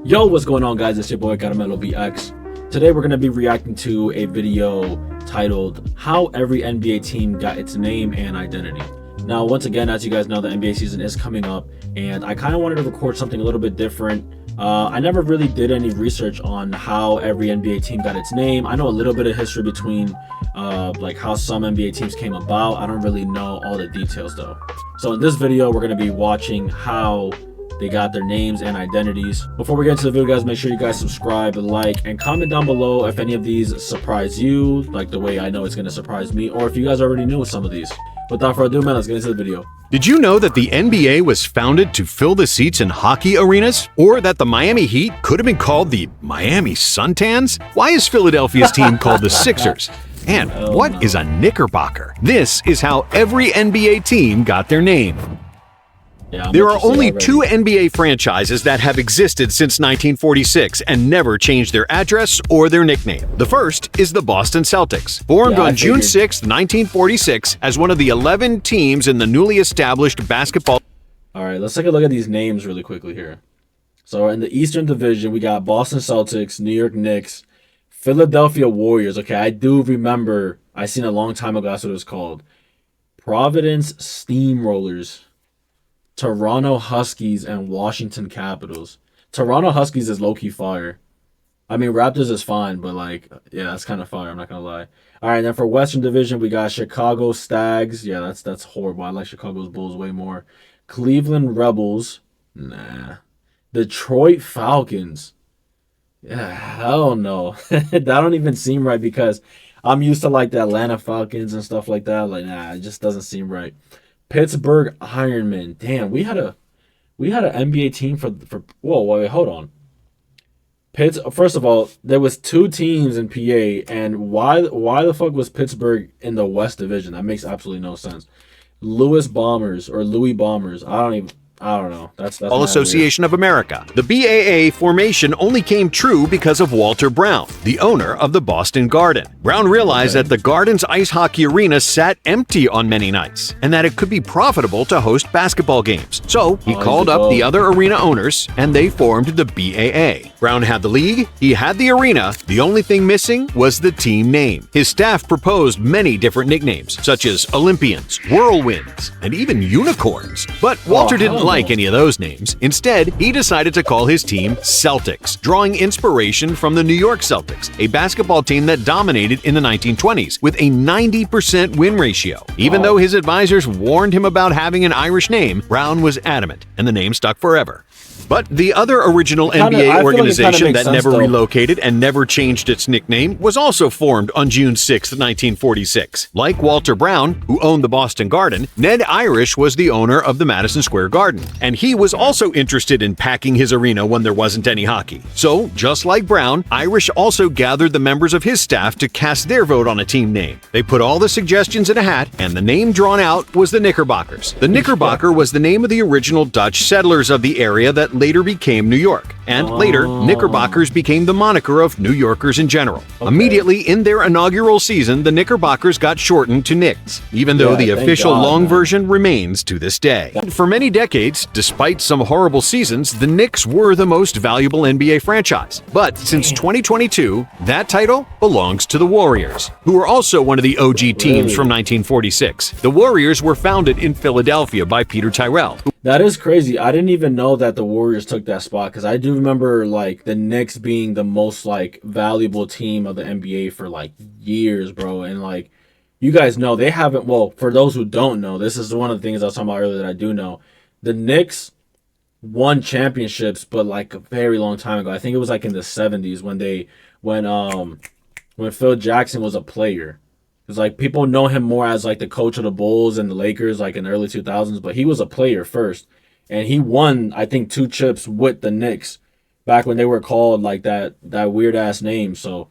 Yo, what's going on, guys? It's your boy CarameloBX. Today we're going to be reacting to a video titled How Every NBA Team Got Its Name and Identity. Now, once again, as you guys know, the NBA season is coming up, and I kind of wanted to record something a little bit different. I never really did any research on how every NBA team got its name. I know a little bit of history between like how some NBA teams came about. I don't really know all the details though. So in this video, we're going to be watching how they got their names and identities. Before we get into the video, guys, make sure you guys subscribe, like, and comment down below if any of these surprise you, like the way I know it's going to surprise me, or if you guys already knew some of these. Without further ado, man, let's get into the video. Did you know that the NBA was founded to fill the seats in hockey arenas? Or that the Miami Heat could have been called the Miami Suntans? Why is Philadelphia's team called the Sixers? And what is a Knickerbocker? This is how every NBA team got their name. There are only two NBA franchises that have existed since 1946 and never changed their address or their nickname. The first is the Boston Celtics, formed on June 6, 1946 as one of the 11 teams in the newly established basketball. All right, let's take a look at these names really quickly here. So in the Eastern Division, we got Boston Celtics, New York Knicks, Philadelphia Warriors. Okay, I do remember. I seen a long time ago. That's what it was called. Providence Steamrollers, Toronto Huskies, and Washington Capitals. Toronto Huskies is low-key fire. I mean, Raptors is fine, but like, yeah, that's kind of fire. I'm not gonna lie. All right, then for Western Division, we got Chicago Stags. Yeah, that's horrible. I like Chicago's Bulls way more. Cleveland Rebels. Nah. Detroit Falcons. Yeah, hell no. That don't even seem right because I'm used to like the Atlanta Falcons and stuff like that. Like, nah, it just doesn't seem right. Pittsburgh Ironmen. Damn, we had an NBA team for whoa, wait, hold on. First of all, there was two teams in PA, and why the fuck was Pittsburgh in the West Division? That makes absolutely no sense. Louis Bombers or Louis Bombers. I don't know. That's All Association of America. The BAA formation only came true because of Walter Brown, the owner of the Boston Garden. Brown realized that the Garden's ice hockey arena sat empty on many nights, and that it could be profitable to host basketball games. So he called up the other arena owners, and they formed the BAA. Brown had the league, he had the arena. The only thing missing was the team name. His staff proposed many different nicknames, such as Olympians, Whirlwinds, and even Unicorns. But Walter didn't like any of those names. Instead, he decided to call his team Celtics, drawing inspiration from the New York Celtics, a basketball team that dominated in the 1920s with a 90% win ratio. Even though his advisors warned him about having an Irish name, Brown was adamant, and the name stuck forever. But the other original NBA organization that never relocated and never changed its nickname was also formed on June 6, 1946. Like Walter Brown, who owned the Boston Garden, Ned Irish was the owner of the Madison Square Garden, and he was also interested in packing his arena when there wasn't any hockey. So, just like Brown, Irish also gathered the members of his staff to cast their vote on a team name. They put all the suggestions in a hat, and the name drawn out was the Knickerbockers. The Knickerbocker was the name of the original Dutch settlers of the area that later became New York, and later Knickerbockers became the moniker of New Yorkers in general. Immediately in their inaugural season, the Knickerbockers got shortened to Knicks, even though the official long version remains to this day. For many decades, despite some horrible seasons, the Knicks were the most valuable NBA franchise. But since 2022, that title belongs to the Warriors, who are also one of the OG teams from 1946. The Warriors were founded in Philadelphia by Peter Tyrell. That is crazy. I didn't even know that the Warriors took that spot because I do remember like the Knicks being the most like valuable team of the NBA for like years, bro. And like you guys know, they haven't. Well, for those who don't know, this is one of the things I was talking about earlier that I do know. The Knicks won championships, but like a very long time ago. I think it was like in the 70s when Phil Jackson was a player. It's like people know him more as like the coach of the Bulls and the Lakers like in the early 2000s, but he was a player first. And he won, I think, 2 chips with the Knicks back when they were called like that weird ass name. So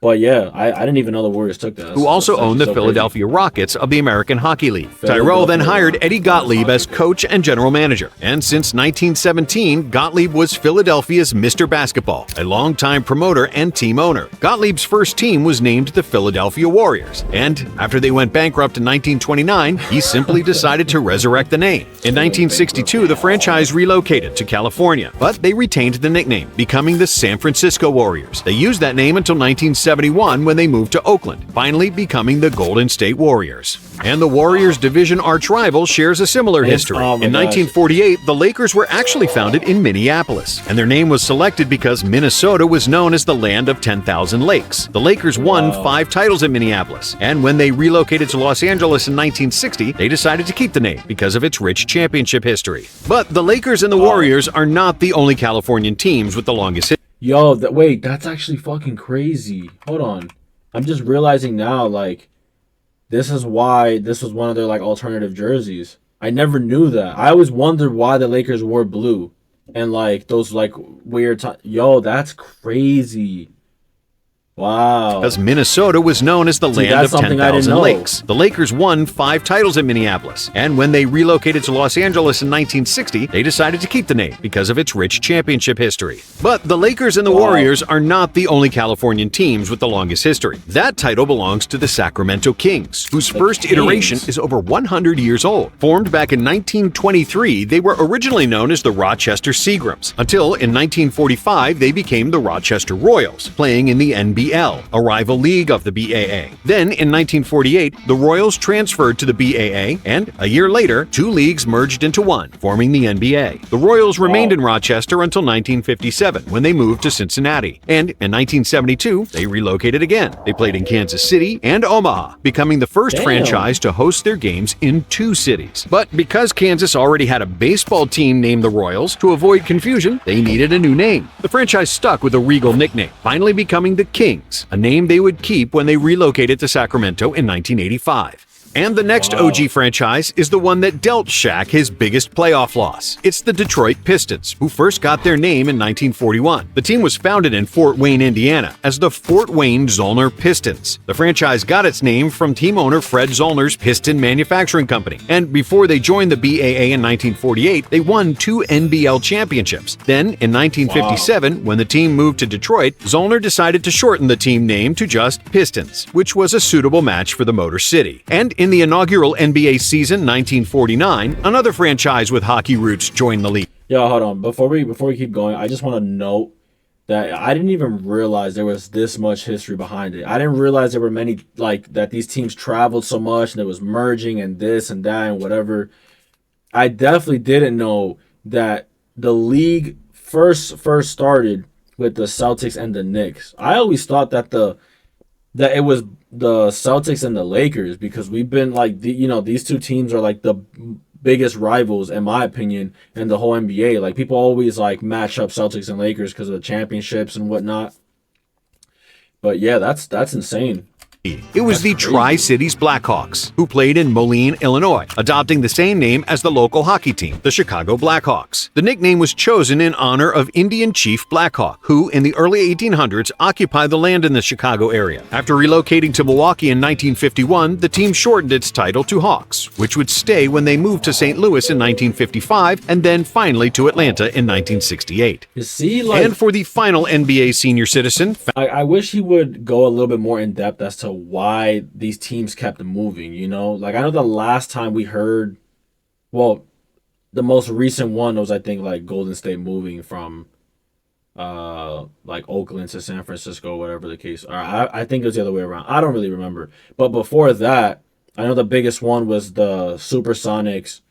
But yeah, I didn't even know the Warriors took that. who also owned the so Philadelphia Rockets of the American Hockey League. Philadelphia Tyrell then hired Rockets. Eddie Gottlieb as coach and general manager. And since 1917, Gottlieb was Philadelphia's Mr. Basketball, a longtime promoter and team owner. Gottlieb's first team was named the Philadelphia Warriors. And after they went bankrupt in 1929, he simply decided to resurrect the name. In 1962, the franchise relocated to California, but they retained the nickname, becoming the San Francisco Warriors. They used that name until 1971 when they moved to Oakland, finally becoming the Golden State Warriors. And the Warriors' division arch rival shares a similar history. Oh my In gosh. 1948, the Lakers were actually founded in Minneapolis, and their name was selected because Minnesota was known as the land of 10,000 lakes. The Lakers won 5 titles in Minneapolis, and when they relocated to Los Angeles in 1960, they decided to keep the name because of its rich championship history. But the Lakers and the Warriors are not the only Californian teams with the longest history. Yo, wait, that's actually fucking crazy. Hold on. I'm just realizing now, like, this is why this was one of their, like, alternative jerseys. I never knew that. I always wondered why the Lakers wore blue. And, like, those, like, weird... Yo, that's crazy. Wow. Because Minnesota was known as the land that's of something I didn't 10,000 know. lakes. The Lakers won 5 titles in Minneapolis, and when they relocated to Los Angeles in 1960, they decided to keep the name because of its rich championship history. But the Lakers and the Warriors are not the only Californian teams with the longest history. That title belongs to the Sacramento Kings, whose first iteration is over 100 years old. Formed back in 1923, they were originally known as the Rochester Seagrams, until in 1945 they became the Rochester Royals, playing in the NBA, a rival league of the BAA. Then, in 1948, the Royals transferred to the BAA, and a year later, 2 leagues merged into one, forming the NBA. The Royals remained in Rochester until 1957, when they moved to Cincinnati. And in 1972, they relocated again. They played in Kansas City and Omaha, becoming the first franchise to host their games in 2 cities. But because Kansas already had a baseball team named the Royals, to avoid confusion, they needed a new name. The franchise stuck with a regal nickname, finally becoming the Kings, a name they would keep when they relocated to Sacramento in 1985. And the next OG franchise is the one that dealt Shaq his biggest playoff loss. It's the Detroit Pistons, who first got their name in 1941. The team was founded in Fort Wayne, Indiana, as the Fort Wayne Zollner Pistons. The franchise got its name from team owner Fred Zollner's Piston Manufacturing Company. And before they joined the BAA in 1948, they won 2 NBL championships. Then, in 1957, when the team moved to Detroit, Zollner decided to shorten the team name to just Pistons, which was a suitable match for the Motor City. And in the inaugural NBA season 1949, another franchise with hockey roots joined the league. Yo, hold on. Before we keep going, I just want to note that I didn't even realize there was this much history behind it. I didn't realize there were many, like, that these teams traveled so much and there was merging and this and that and whatever. I definitely didn't know that the league first started with the Celtics and the Knicks. I always thought that it was the Celtics and the Lakers, because we've been like, these two teams are like the biggest rivals, in my opinion, in the whole NBA. Like, people always like match up Celtics and Lakers because of the championships and whatnot. But yeah, that's insane. It was the Tri-Cities Blackhawks, who played in Moline, Illinois, adopting the same name as the local hockey team, the Chicago Blackhawks. The nickname was chosen in honor of Indian Chief Blackhawk, who in the early 1800s occupied the land in the Chicago area. After relocating to Milwaukee in 1951, the team shortened its title to Hawks, which would stay when they moved to St. Louis in 1955 and then finally to Atlanta in 1968. You see, like, And for the final NBA senior citizen, I wish he would go a little bit more in depth as to why these teams kept moving, Like, I know the last time we heard, well, the most recent one was, I think, like, Golden State moving from, like, Oakland to San Francisco, whatever the case. Or I think it was the other way around. I don't really remember. But before that, I know the biggest one was the Supersonics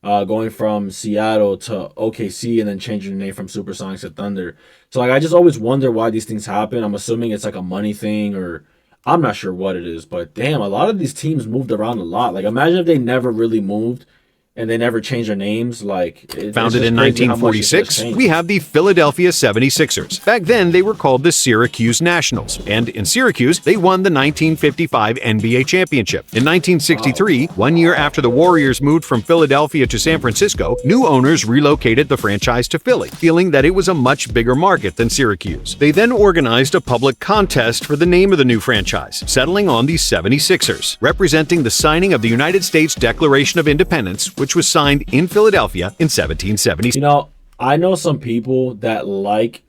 going from Seattle to OKC and then changing the name from Supersonics to Thunder. So, like, I just always wonder why these things happen. I'm assuming it's like a money thing, or I'm not sure what it is, but damn, a lot of these teams moved around a lot. Like, imagine if they never really moved and they never change their names. Like it's Founded just in crazy how much it just 1946, changed. we have the Philadelphia 76ers. Back then, they were called the Syracuse Nationals, and in Syracuse, they won the 1955 NBA championship. In 1963, 1 year after the Warriors moved from Philadelphia to San Francisco, new owners relocated the franchise to Philly, feeling that it was a much bigger market than Syracuse. They then organized a public contest for the name of the new franchise, settling on the 76ers, representing the signing of the United States Declaration of Independence, which was signed in Philadelphia in 1776. You know, I know some people that like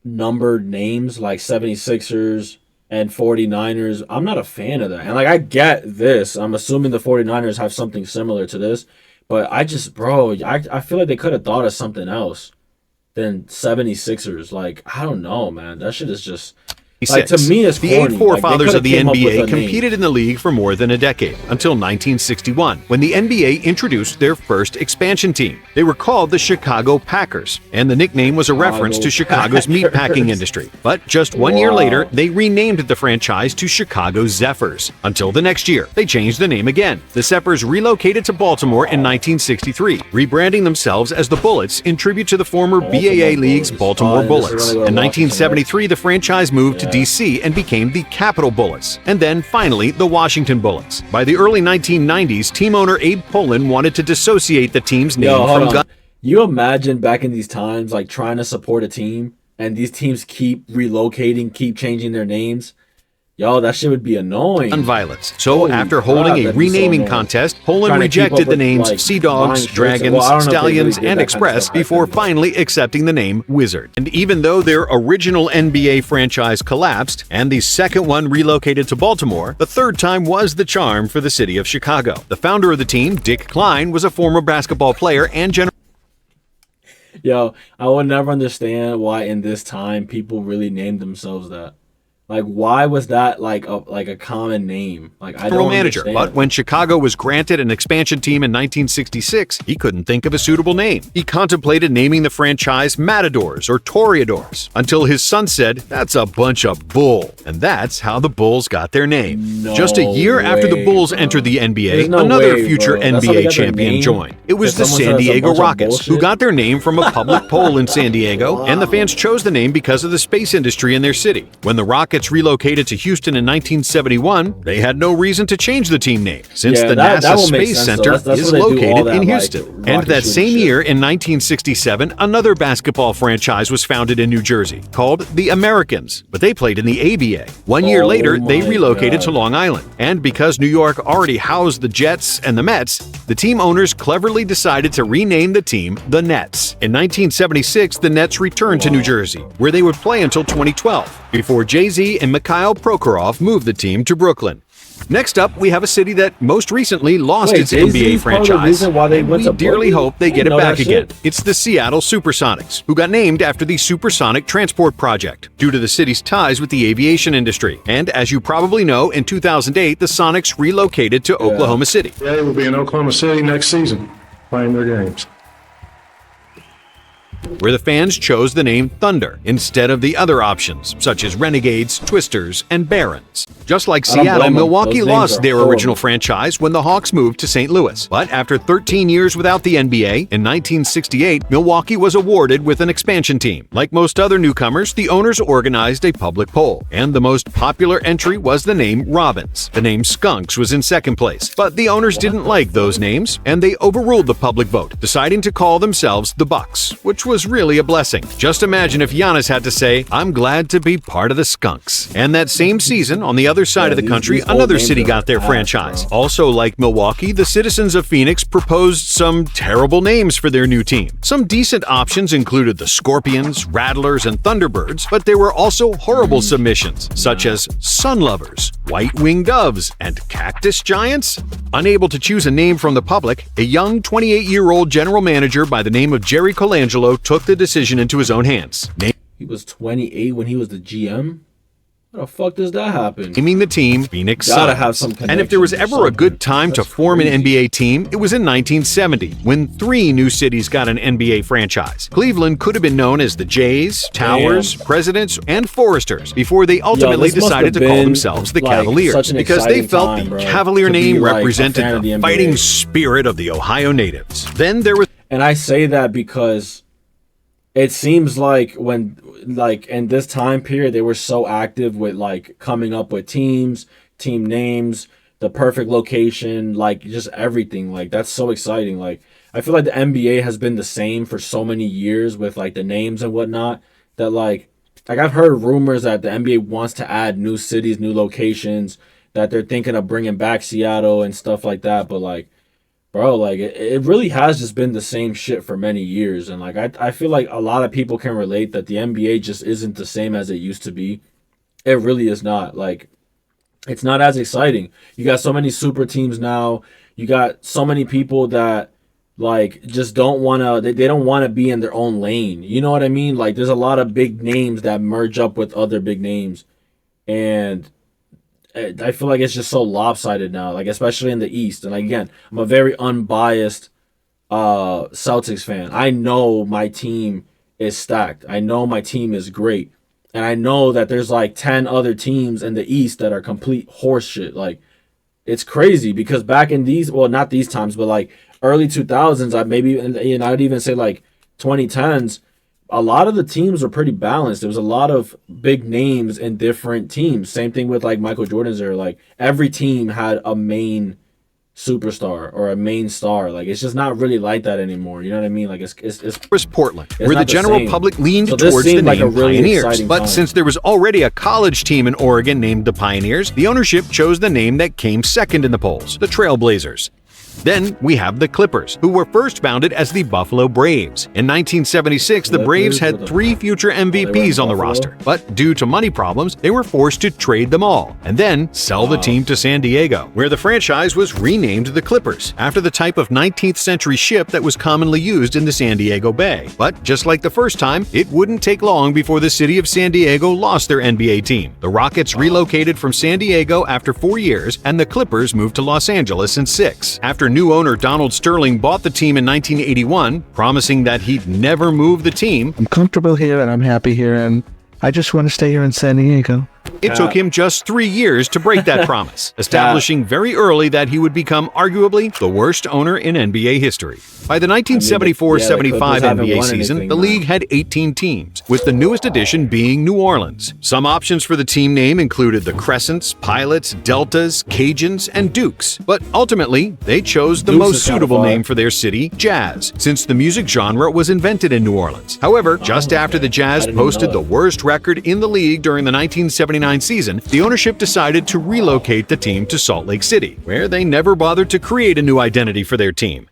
numbered names like 76ers and 49ers. I'm not a fan of that. And like I get this. I'm assuming the 49ers have something similar to this. But I just, bro, I feel like they could have thought of something else than 76ers. Like, I don't know, man. That shit is just... Like, to me, it's the corny. eight forefathers Like, of the came up with a NBA name. competed in the league for more than a decade, until 1961, when the NBA introduced their first expansion team. They were called the Chicago Packers, and the nickname was a reference to Chicago's meatpacking industry. But just 1 year later, they renamed the franchise to Chicago Zephyrs. Until the next year, they changed the name again. The Zephyrs relocated to Baltimore in 1963, rebranding themselves as the Bullets in tribute to the former BAA League's Baltimore Bullets. In 1973, the franchise moved to DC and became the Capitol Bullets, and then finally the Washington Bullets. By the early 1990s, team owner Abe Pollin wanted to dissociate the team's name Yo, hold from on. gun. You imagine back in these times, like trying to support a team, and these teams keep relocating, keep changing their names. Yo, that shit would be annoying. Violence. So Holy after crap, holding a that'd be so renaming annoying. contest, Pollin Trying to keep up rejected the with, names like, Sea Dogs, buying shirts. Dragons, Well, I don't know if they really Stallions, did and that kind of Express stuff back before then. finally accepting the name Wizard. And even though their original NBA franchise collapsed and the second one relocated to Baltimore, the third time was the charm for the city of Chicago. The founder of the team, Dick Klein, was a former basketball player and general Yo, I would never understand why in this time people really named themselves that. Like, why was that like a common name? Like, I don't manager. understand. But when Chicago was granted an expansion team in 1966, he couldn't think of a suitable name. He contemplated naming the franchise Matadors or Toreadors until his son said, "That's a bunch of bull." And that's how the Bulls got their name. No Just a year after the way, Bulls bro. entered the NBA, There's no another way, future bro. That's how they NBA got their champion name? joined. It was the Because someone San said it's a Diego bunch of Rockets, who bullshit? got their name from a public poll in San Diego, and the fans chose the name because of the space industry in their city. When the Rockets relocated to Houston in 1971, they had no reason to change the team name, since Yeah, the that NASA will make Space sense, though. Center That's is where they do all located that, in like, Houston. rocket And that shooting same shit. year, in 1967, another basketball franchise was founded in New Jersey, called the Americans, but they played in the ABA. 1 year Oh later, they my relocated God. to Long Island. And because New York already housed the Jets and the Mets, the team owners cleverly decided to rename the team the Nets. In 1976, the Nets returned to New Jersey, where they would play until 2012, before Jay-Z and Mikhail Prokhorov moved the team to Brooklyn. Next up, we have a city that most recently lost Wait, its Jay-Z NBA is part of the franchise. reason why they And went we to dearly Brooklyn? hope they I get it didn't know back that again. shit. It's the Seattle Supersonics, who got named after the Supersonic Transport Project, due to the city's ties with the aviation industry. And as you probably know, in 2008, the Sonics relocated to Oklahoma City. They will be in Oklahoma City next season playing their games. Where the fans chose the name Thunder instead of the other options, such as Renegades, Twisters, and Barons. Just like I don't Seattle, blame 'em. Milwaukee Those names lost are their horrible. original franchise when the Hawks moved to St. Louis. But after 13 years without the NBA, in 1968, Milwaukee was awarded with an expansion team. Like most other newcomers, the owners organized a public poll, and the most popular entry was the name Robins. The name Skunks was in second place, but the owners didn't like those names, and they overruled the public vote, deciding to call themselves the Bucks, which was really a blessing. Just imagine if Giannis had to say, "I'm glad to be part of the Skunks." And that same season, on the other side of the country, these old another names city are got their ass, franchise. bro. Also, like Milwaukee, the citizens of Phoenix proposed some terrible names for their new team. Some decent options included the Scorpions, Rattlers, and Thunderbirds, but there were also horrible submissions, such as Sunlovers, White-Winged Doves, and Cactus Giants. Unable to choose a name from the public, a young 28-year-old general manager by the name of Jerry Colangelo took the decision into his own hands. He was 28 when he was the GM? How the fuck does that happen? naming the team Phoenix Gotta Suns. have some And if there was connection or ever a good something. time to That's form an crazy. NBA team, it was in 1970, when 3 new cities got an NBA franchise. Cleveland could have been known as the Jays, Towers, Presidents, and Foresters before they ultimately this must decided have to call been, themselves the like, Cavaliers, such an because they exciting felt time, the bro, Cavalier to be, name like, a represented fan of the the NBA. fighting spirit of the Ohio natives. Then there was And I say that because it seems like when, like, in this time period, they were so active with, like, coming up with teams, team names, the perfect location, like, just everything. Like, that's so exciting. Like, I feel like the NBA has been the same for so many years with, like, the names and whatnot that, like I've heard rumors that the NBA wants to add new cities, new locations, that they're thinking of bringing back Seattle and stuff like that. But, like, bro, like it really has just been the same shit for many years. And like I feel like a lot of people can relate that the NBA just isn't the same as it used to be. It really is not. Like, it's not as exciting. You got so many super teams now. You got so many people that like just don't want to they don't want to be in their own lane. You know what I mean? Like, there's a lot of big names that merge up with other big names, and I feel like it's just so lopsided now, like especially in the East. And again, I'm a very unbiased Celtics fan. I know my team is stacked. I know my team is great. And I know that there's like 10 other teams in the East that are complete horseshit. Like, it's crazy because back in these, well, not these times, but like early 2000s, I'd even say like 2010s, a lot of the teams were pretty balanced. There was a lot of big names in different teams. Same thing with like Michael Jordan's era. Like, every team had a main superstar or a main star. Like, it's just not really like that anymore. You know what I mean? Like, was Portland, where the not the general same. public leaned So this towards the seemed like a name really Pioneers. exciting But time. since there was already a college team in Oregon named the Pioneers, the ownership chose the name that came second in the polls, the Trailblazers. Then we have the Clippers, who were first founded as the Buffalo Braves. In 1976, the Braves Clippers had with a- 3 future they were in MVPs on the Buffalo? roster, but due to money problems, they were forced to trade them all and then sell the team to San Diego, where the franchise was renamed the Clippers, after the type of 19th century ship that was commonly used in the San Diego Bay. But just like the first time, it wouldn't take long before the city of San Diego lost their NBA team. The Rockets relocated from San Diego after 4 years, and the Clippers moved to Los Angeles in 6. After new owner Donald Sterling bought the team in 1981, promising that he'd never move the team, I'm comfortable here and I'm happy here, and I just want to stay here in San Diego. it took him just 3 years to break that promise, establishing very early that he would become arguably the worst owner in NBA history. By the 1974-75 Clippers haven't NBA won season, anything, the man. league had 18 teams, with the newest addition being New Orleans. Some options for the team name included the Crescents, Pilots, Deltas, Cajuns, and Dukes. But ultimately, they chose the Dukes most is kinda suitable fire. name for their city, Jazz, since the music genre was invented in New Orleans. However, just after the Jazz I didn't even posted know the that. worst record in the league during the 1979 season, the ownership decided to relocate the team to Salt Lake City, where they never bothered to create a new identity for their team.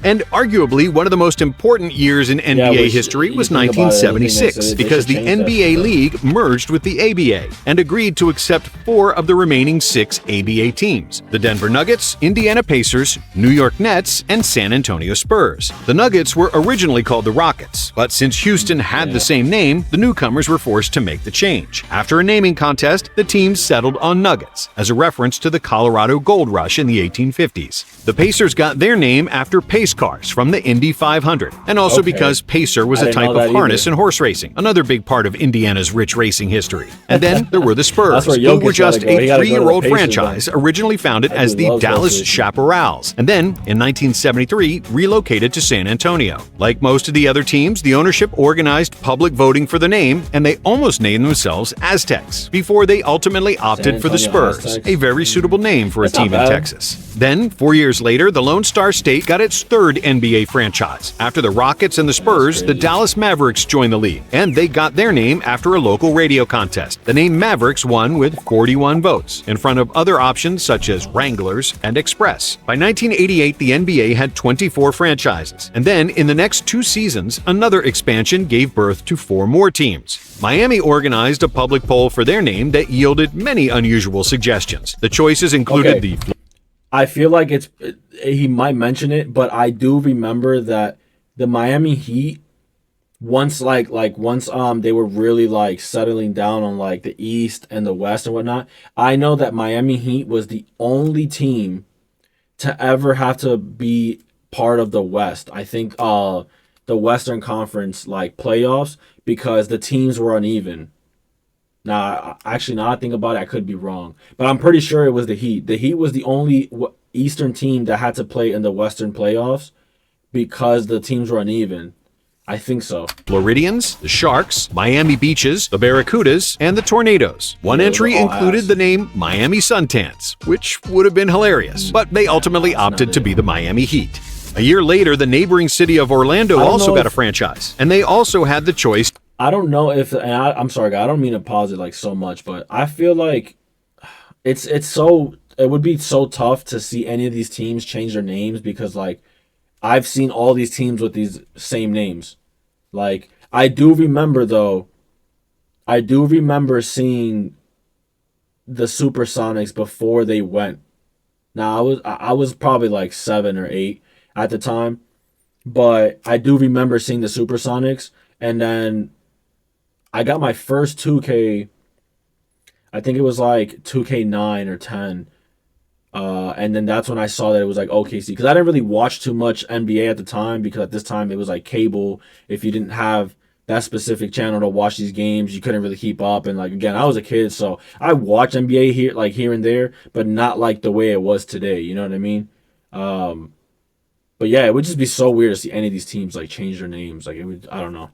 And arguably one of the most important years in NBA which, history you was think about it, 1976, everything they because should the change that NBA shit up. League merged with the ABA and agreed to accept 4 of the remaining 6 ABA teams: the Denver Nuggets, Indiana Pacers, New York Nets, and San Antonio Spurs. The Nuggets were originally called the Rockets, but since Houston had the same name, the newcomers were forced to make the change. After a naming contest, the teams settled on Nuggets, as a reference to the Colorado Gold Rush in the 1850s. The Pacers got their name after pace cars from the Indy 500, and also Okay. because Pacer was I a didn't type know of that harness either. in horse racing, another big part of Indiana's rich racing history. And then there were the Spurs, That's where who Jokic were just gotta go. He a gotta go to the 3-year-old Pacers franchise then. originally founded I as do the love Dallas horse racing. Chaparrals, and then in 1973 relocated to San Antonio. Like most of the other teams, the ownership organized public voting for the name, and they almost named themselves Aztecs before they ultimately opted for the Antonio Spurs, Aztecs. a very suitable name for That's a not team in bad. Texas. Then, 4 years later, the Lone Star State got its 3rd NBA franchise. After the Rockets and the Spurs, the crazy. Dallas Mavericks joined the league, and they got their name after a local radio contest. The name Mavericks won with 41 votes, in front of other options such as Wranglers and Express. By 1988, the NBA had 24 franchises, and then in the next 2 seasons, another expansion gave birth to 4 more teams. Miami organized a public poll for their name that yielded many unusual suggestions. The choices included Okay. the I feel like he might mention it, but I do remember that the Miami Heat once they were really like settling down on like the East and the West and whatnot, I know that Miami Heat was the only team to ever have to be part of the West. I think the Western Conference like playoffs, because the teams were uneven. Now, actually, now I think about it, I could be wrong, but I'm pretty sure it was the Heat. The Heat was the only Eastern team that had to play in the Western playoffs because the teams were uneven. I think so. Floridians, the Sharks, Miami Beaches, the Barracudas, and the Tornadoes. One Yeah, entry those are all included ass. the name Miami Suntans, which would have been hilarious, but they ultimately that's opted not to it. be the Miami Heat. A year later, the neighboring city of Orlando I don't also know got a if- franchise, and they also had the choice I don't know if, and I'm sorry, guys, I don't mean to pause it like so much, but I feel like it would be so tough to see any of these teams change their names, because like I've seen all these teams with these same names. Like I do remember seeing the Supersonics before they went. Now I was probably like 7 or 8 at the time, but I do remember seeing the Supersonics, and then I got my first 2K. I think it was like 2K9 or 10. And then that's when I saw that it was like OKC, because I didn't really watch too much NBA at the time, because at this time it was like cable. If you didn't have that specific channel to watch these games, you couldn't really keep up. And like again, I was a kid, so I watched NBA here and there, but not like the way it was today. You know what I mean? But yeah, it would just be so weird to see any of these teams like change their names. Like it would, I don't know.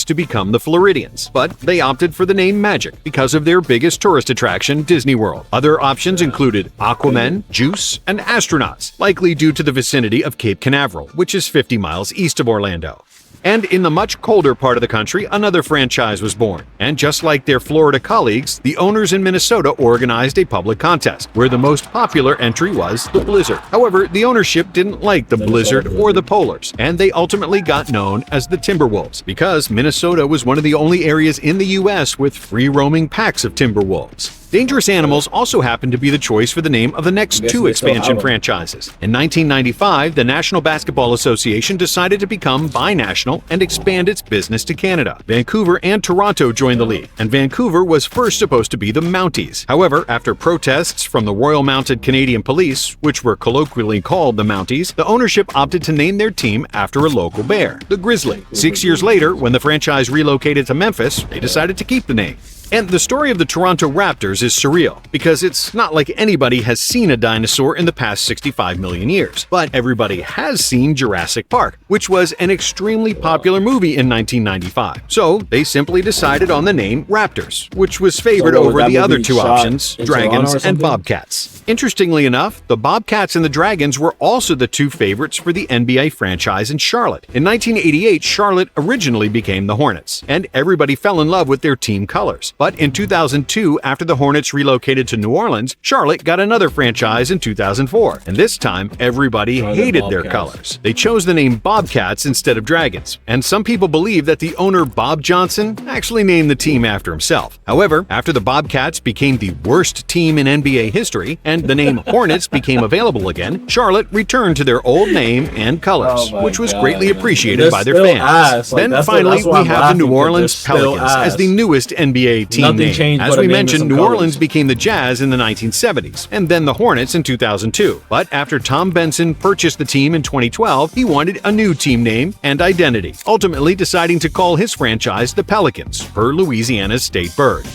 to become the Floridians, but they opted for the name Magic because of their biggest tourist attraction, Disney World. Other options included Aquaman, Juice, and Astronauts, likely due to the vicinity of Cape Canaveral, which is 50 miles east of Orlando. And in the much colder part of the country, another franchise was born. And just like their Florida colleagues, the owners in Minnesota organized a public contest, where the most popular entry was the Blizzard. However, the ownership didn't like the Blizzard or the Polars, and they ultimately got known as the Timberwolves, because Minnesota was one of the only areas in the U.S. with free-roaming packs of Timberwolves. Dangerous Animals also happened to be the choice for the name of the next guess two they still expansion have 'em. franchises. In 1995, the National Basketball Association decided to become binational and expand its business to Canada. Vancouver and Toronto joined the league, and Vancouver was first supposed to be the Mounties. However, after protests from the Royal Mounted Canadian Police, which were colloquially called the Mounties, the ownership opted to name their team after a local bear, the Grizzly. 6 years later, when the franchise relocated to Memphis, they decided to keep the name. And the story of the Toronto Raptors is surreal, because it's not like anybody has seen a dinosaur in the past 65 million years. But everybody has seen Jurassic Park, which was an extremely popular movie in 1995. So they simply decided on the name Raptors, which was favored So what, over that the other movie two shot options, in Toronto Dragons or and something? Bobcats. Interestingly enough, the Bobcats and the Dragons were also the two favorites for the NBA franchise in Charlotte. In 1988, Charlotte originally became the Hornets, and everybody fell in love with their team colors. But in 2002, after the Hornets relocated to New Orleans, Charlotte got another franchise in 2004, and this time everybody Oh, the hated their Bobcats. colors. They chose the name Bobcats instead of Dragons, and some people believe that the owner Bob Johnson actually named the team after himself. However, after the Bobcats became the worst team in NBA history, and the name Hornets became available again, Charlotte returned to their old name and colors, Oh my which was God, greatly man. appreciated They're by their still fans. ass. Like, Then that's finally, why we I'm have the laughing, New 'cause they're Orleans still Pelicans as ass. the newest NBA team Nothing name. changed As but a we name and mentioned, some New colors. Orleans became the Jazz in the 1970s, and then the Hornets in 2002. But after Tom Benson purchased the team in 2012, he wanted a new team name and identity, ultimately deciding to call his franchise the Pelicans, per Louisiana's state bird.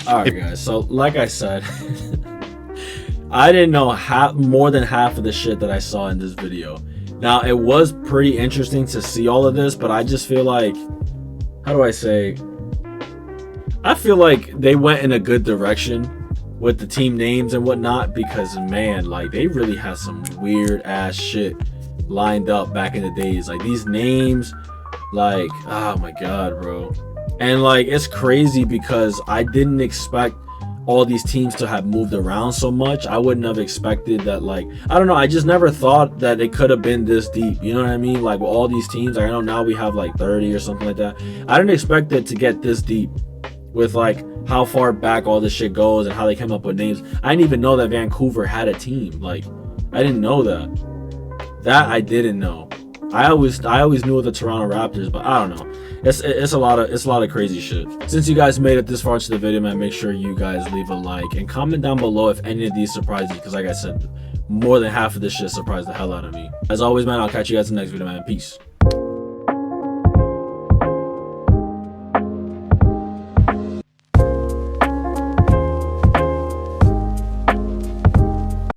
All right, guys. So, like I said, I didn't know more than half of the shit that I saw in this video. Now, it was pretty interesting to see all of this, but I just feel like, how do I say? I feel like they went in a good direction with the team names and whatnot, because man, like they really had some weird ass shit lined up back in the days. Like these names, like, oh my god, bro. And like it's crazy because I didn't expect all these teams to have moved around so much. I wouldn't have expected that. Like, I don't know, I just never thought that it could have been this deep, you know what I mean? Like with all these teams, like, I know now we have like 30 or something like that. I didn't expect it to get this deep with like how far back all this shit goes and how they came up with names. I didn't even know that Vancouver had a team. Like, I didn't know that I didn't know. I always knew of the Toronto Raptors, but I don't know. It's a lot of crazy shit. Since you guys made it this far into the video, man, make sure you guys leave a like and comment down below if any of these surprise you, because like I said, more than half of this shit surprised the hell out of me. As always, man, I'll catch you guys in the next video, man. Peace.